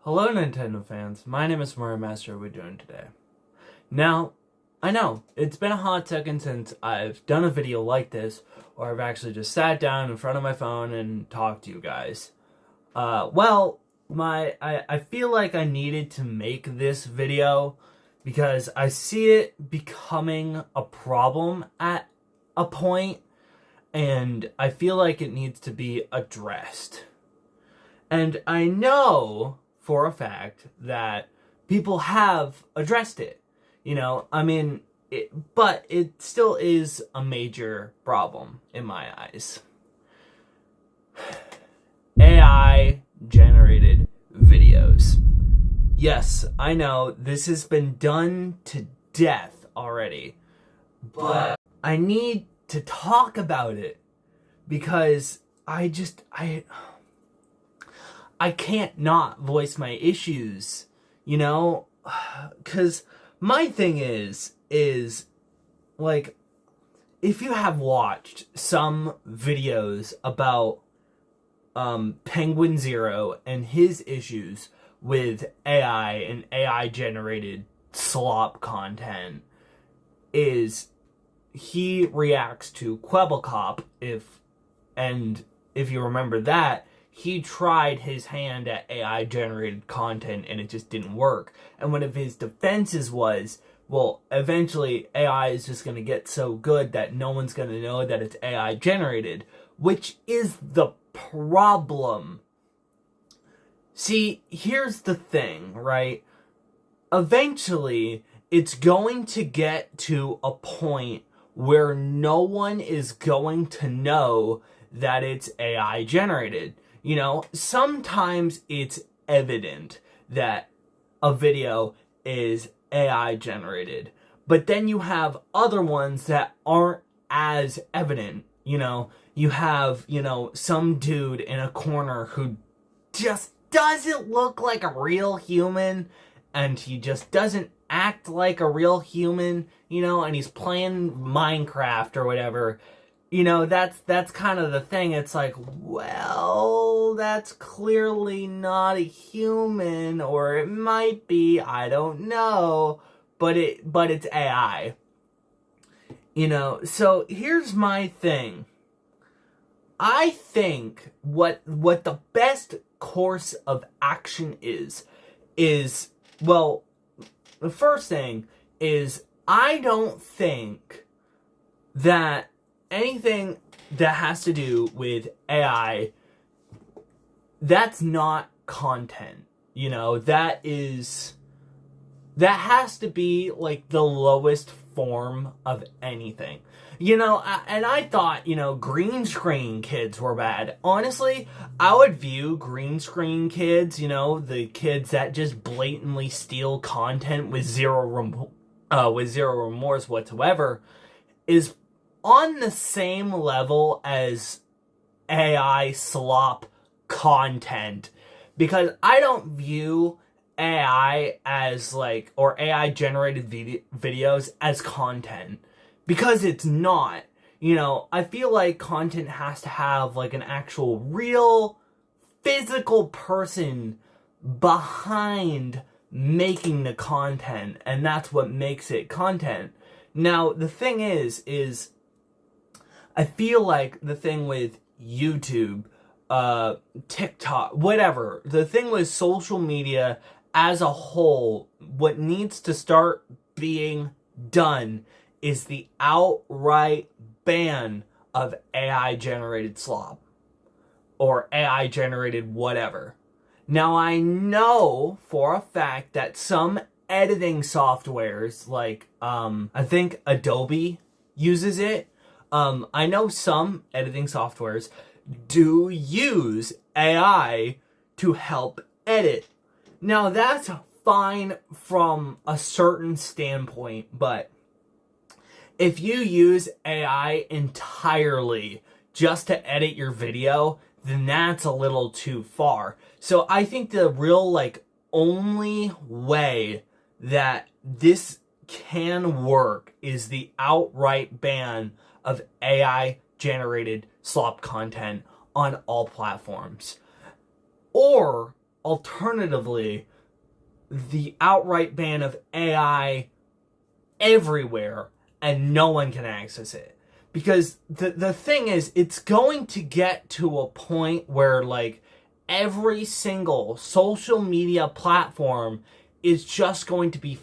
Hello Nintendo fans, my name is Mario Master. What are we doing today? Now, I know, it's been a hot second since I've done a video like this, or I've actually just sat down in front of my phone and talked to you guys. I feel like I needed to make this video because I see it becoming a problem at a point, and I feel like it needs to be addressed. And I know for a fact that people have addressed it. But it still is a major problem in my eyes. AI generated videos. Yes, I know this has been done to death already, but I need to talk about it because I can't not voice my issues, because my thing is like, if you have watched some videos about Penguin Zero and his issues with AI and AI generated slop content, is he reacts to Kwebbelkop. If you remember that, he tried his hand at AI generated content and it just didn't work. And one of his defenses was, well, eventually AI is just going to get so good that no one's going to know that it's AI generated, which is the problem. See, here's the thing, right? Eventually, it's going to get to a point where no one is going to know that it's AI generated. Sometimes it's evident that a video is AI generated, but then you have other ones that aren't as evident. You have, some dude in a corner who just doesn't look like a real human, and he just doesn't act like a real human, and he's playing Minecraft or whatever. That's kind of the thing. It's like, well, that's clearly not a human, or it might be, I don't know, but it's AI. So here's my thing. I think what the best course of action is, well, the first thing is, I don't think that anything that has to do with AI, that's not content. That has to be like the lowest form of anything. And I thought, green screen kids were bad. Honestly, I would view green screen kids, the kids that just blatantly steal content with zero remorse whatsoever, is on the same level as AI slop content. Because I don't view AI as or AI generated videos as content. Because it's not. I feel like content has to have an actual real physical person behind making the content, and that's what makes it content. Now, the thing is I feel like the thing with YouTube, TikTok, whatever, the thing with social media as a whole, what needs to start being done is the outright ban of AI generated slop or AI generated whatever. Now, I know for a fact that some editing softwares, I think Adobe uses it. I know some editing softwares do use AI to help edit. Now, that's fine from a certain standpoint, but if you use AI entirely just to edit your video, then that's a little too far. So I think the real, only way that this can work is the outright ban of AI generated slop content on all platforms. Or alternatively, the outright ban of AI everywhere and no one can access it. Because the thing is, it's going to get to a point where, like, every single social media platform is just going to be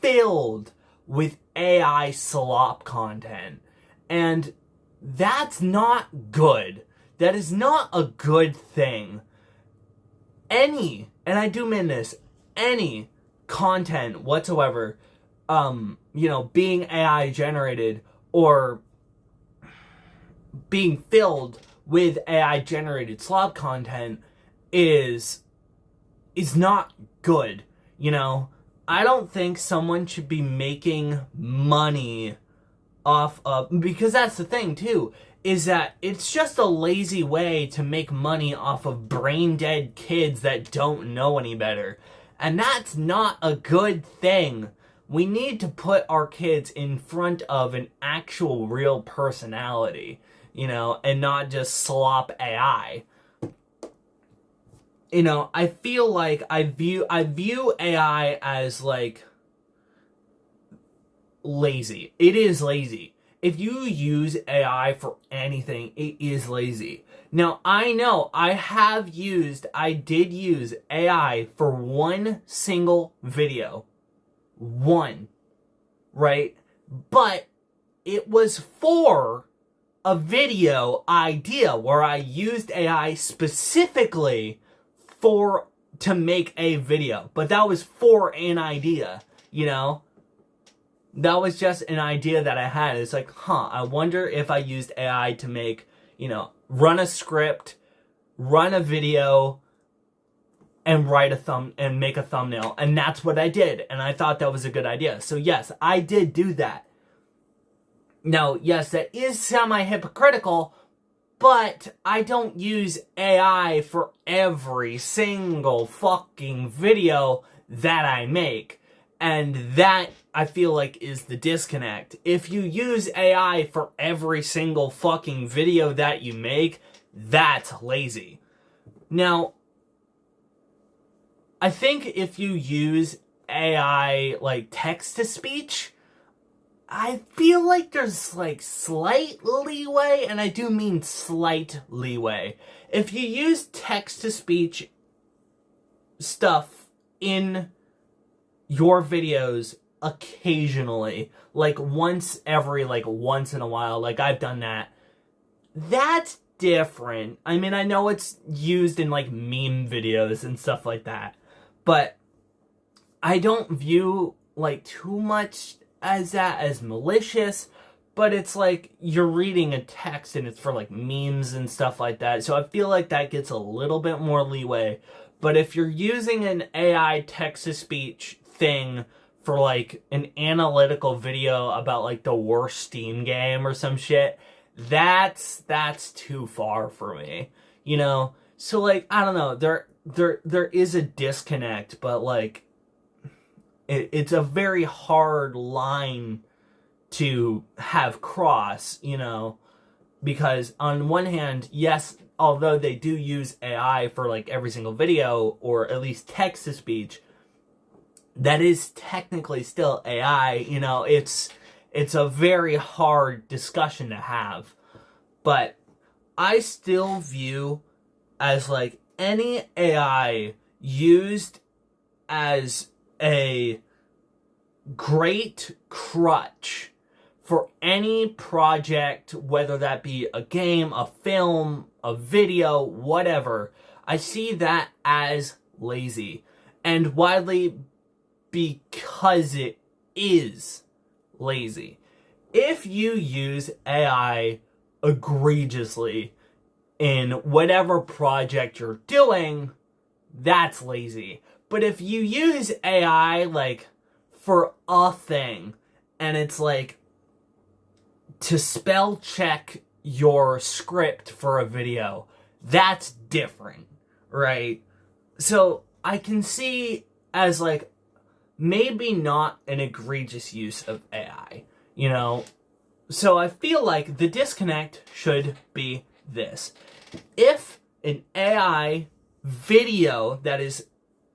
filled with AI slop content. And that's not good. That is not a good thing. Any, and I do mean this, any content whatsoever, being AI generated or being filled with AI generated slop content is not good. I don't think someone should be making money off of, because that's the thing too, is that it's just a lazy way to make money off of brain dead kids that don't know any better. And that's not a good thing. We need to put our kids in front of an actual real personality, and not just slop AI. I feel like I view AI as, like, lazy. It is lazy. If you use AI for anything, it is lazy. Now, I know I did use AI for one single video. One. Right? But it was for a video idea where I used AI specifically to make a video. But that was for an idea, That was just an idea that I had. It's like, I wonder if I used AI to make, run a script, run a video, and and make a thumbnail. And that's what I did. And I thought that was a good idea. So yes, I did do that. Now, yes, that is semi-hypocritical, but I don't use AI for every single fucking video that I make. And that, I feel like, is the disconnect. If you use AI for every single fucking video that you make, that's lazy. Now, I think if you use AI, like, text-to-speech, I feel like there's, like, slight leeway, and I do mean slight leeway. If you use text-to-speech stuff in your videos occasionally, like once in a while, like I've done that, that's different. I mean, I know it's used in, like, meme videos and stuff like that, but I don't view, like, too much as that as malicious, but it's like you're reading a text and it's for, like, memes and stuff like that, so I feel like that gets a little bit more leeway. But if you're using an AI text-to-speech thing for, like, an analytical video about, like, the worst Steam game or some shit, that's too far for me, So, like, I don't know, there is a disconnect, but, like, it's a very hard line to have cross, because on one hand, yes, although they do use AI for, like, every single video, or at least text-to-speech, that is technically still AI, it's a very hard discussion to have. But I still view as, like, any AI used as a great crutch for any project, whether that be a game, a film, a video, whatever, I see that as lazy. And widely because it is lazy. If you use AI egregiously in whatever project you're doing, that's lazy. But if you use AI, like, for a thing, and it's like to spell check your script for a video, that's different, right? So I can see as, like, maybe not an egregious use of AI, So I feel like the disconnect should be this. If an AI video that is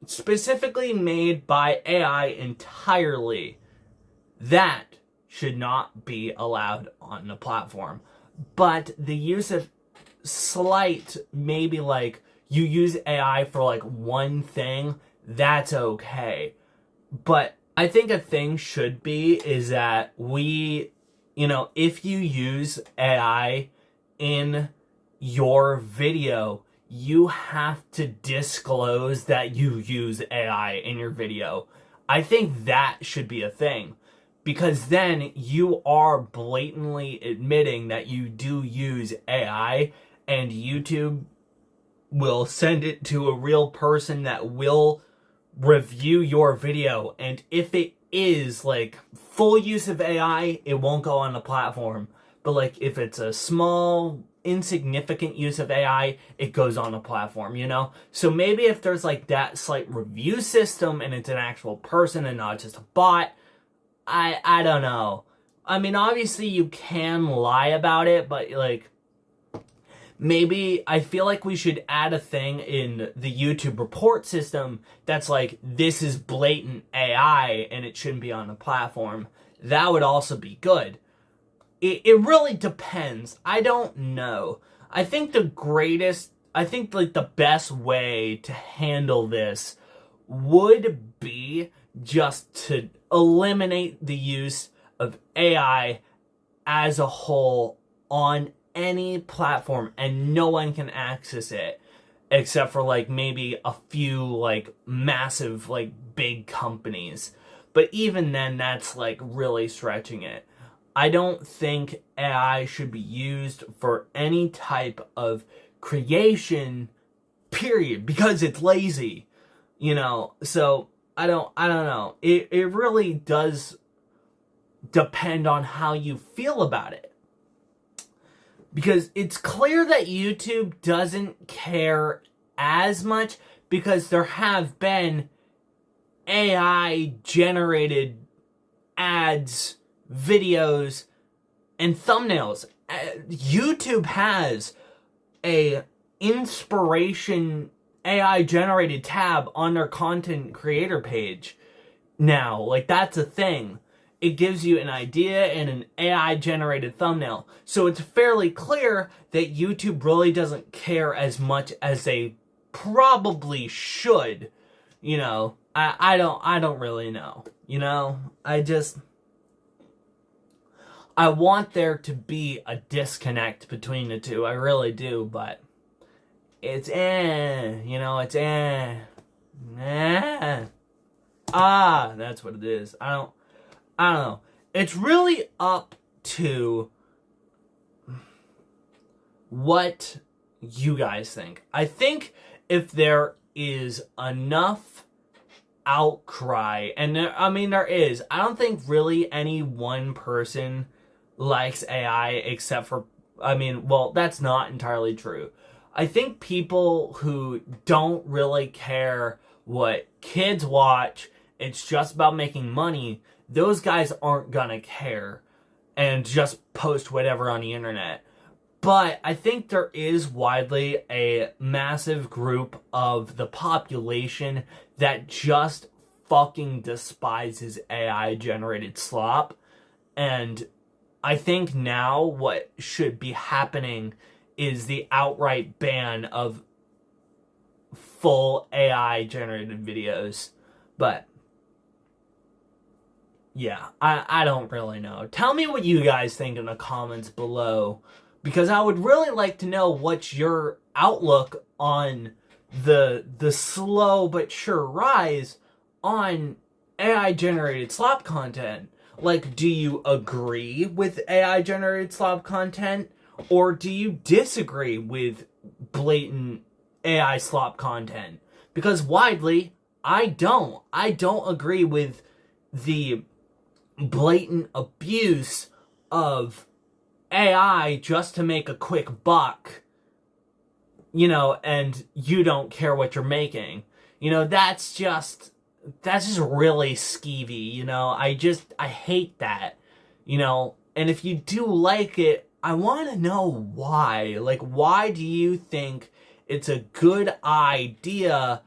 specifically made by AI entirely, that should not be allowed on the platform. But the use of slight, maybe like you use AI for like one thing, that's okay. But I think a thing should be is that if you use AI in your video, you have to disclose that you use AI in your video. I think that should be a thing. Because then you are blatantly admitting that you do use AI, and YouTube will send it to a real person that will review your video. And if it is like full use of AI, it won't go on the platform. But like if it's a small, insignificant use of AI, it goes on the platform, So maybe if there's like that slight review system and it's an actual person and not just a bot, I don't know. I mean, obviously you can lie about it, but like maybe I feel like we should add a thing in the YouTube report system that's like, this is blatant AI and it shouldn't be on the platform. That would also be good. It really depends. I don't know. I think like the best way to handle this would be just to eliminate the use of AI as a whole on any platform, and no one can access it except for like maybe a few like massive like big companies. But even then, that's like really stretching it. I don't think AI should be used for any type of creation, period, because it's lazy, so I don't know. It really does depend on how you feel about it. Because it's clear that YouTube doesn't care as much, because there have been AI generated ads, videos, and thumbnails. YouTube has a inspiration AI generated tab on their content creator page now. Like, that's a thing. It gives you an idea and an AI generated thumbnail. So it's fairly clear that YouTube really doesn't care as much as they probably should. I don't really know. I want there to be a disconnect between the two. I really do, but it's it's that's what it is. I don't know. It's really up to what you guys think. I think if there is enough outcry, and there is, I don't think really any one person likes AI except for, that's not entirely true. I think people who don't really care what kids watch, it's just about making money, those guys aren't gonna care and just post whatever on the internet. But I think there is widely a massive group of the population that just fucking despises AI generated slop. And I think now what should be happening is the outright ban of full AI generated videos. But yeah, I don't really know. Tell me what you guys think in the comments below, because I would really like to know what's your outlook on the slow but sure rise on AI generated slop content. Like, do you agree with AI generated slop content, or do you disagree with blatant AI slop content? Because widely, I don't agree with the blatant abuse of AI just to make a quick buck, and you don't care what you're making. That's just really skeevy, I hate that, and if you do like it, I want to know why. Like, why do you think it's a good idea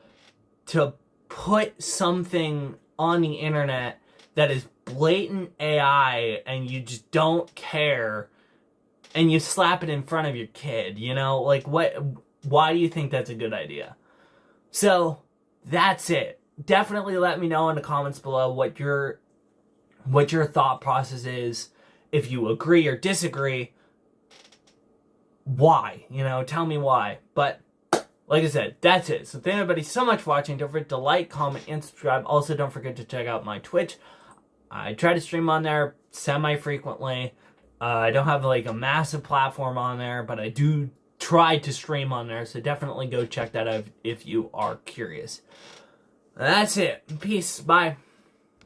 to put something on the internet that is blatant AI and you just don't care and you slap it in front of your kid, you know? Like, why do you think that's a good idea? So, that's it. Definitely let me know in the comments below what your thought process is. If you agree or disagree, why? You know, tell me why. But, like I said, that's it. So, thank everybody so much for watching. Don't forget to like, comment, and subscribe. Also, don't forget to check out my Twitch. I try to stream on there semi-frequently. I don't have like a massive platform on there, but I do try to stream on there, so definitely go check that out if you are curious. That's it. Peace. Bye.